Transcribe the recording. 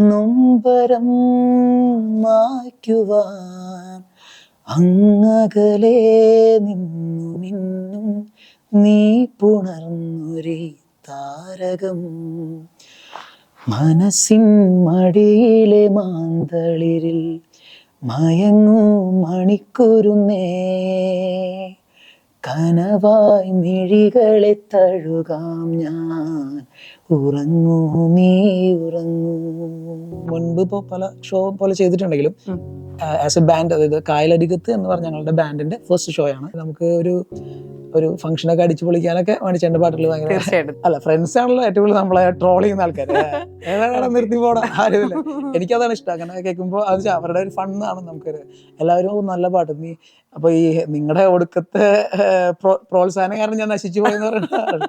നൊമ്പരം മായ്ക്കുവാൻ അങ്ങകലെ നിന്നു മിന്നും നീ പുണർന്നൊരേ താരകം മനസ്സിൻ മടിയിലെ മാന്തളിരിൽ മയങ്ങൂ മണിക്കുരുന്നേ കനവായി മിഴികളെ തഴുകാം ഞാൻ ഉറങ്ങൂ നീ ഉറങ്ങൂ. മുൻപ് ഇപ്പോൾ പല ഷോ പോലെ ചെയ്തിട്ടുണ്ടെങ്കിലും ആസ് എ ബാൻഡ്, അതായത് കായലരികത്ത് എന്ന് പറഞ്ഞ ഞങ്ങളുടെ ബാൻഡിന്റെ ഫസ്റ്റ് ഷോ ആണ്. നമുക്ക് ഒരു ഫംഗ്ഷനൊക്കെ അടിച്ചു പൊളിക്കാനൊക്കെ മണിച്ചേട്ടൻ്റെ പാട്ടുകൾ ഭയങ്കര, അല്ല ഫ്രണ്ട്സ് ആണല്ലോ ഏറ്റവും കൂടുതൽ നമ്മളെ ട്രോൾ ചെയ്യുന്ന ആൾക്കാർ. ഏതാണ് നിർത്തി പോടാ ആരുമില്ല. എനിക്കതാണ് ഇഷ്ടം. അങ്ങനെ കേൾക്കുമ്പോൾ അത് അവരുടെ ഒരു ഫണ്ണാണ്. നമുക്കൊരു എല്ലാവരും നല്ല പാട്ട് നീ, അപ്പൊ ഈ നിങ്ങളുടെ ഒടുക്കത്തെ പ്രോത്സാഹനം കാരണം ഞാൻ നശിച്ചു പോയെന്ന് പറയുന്നത്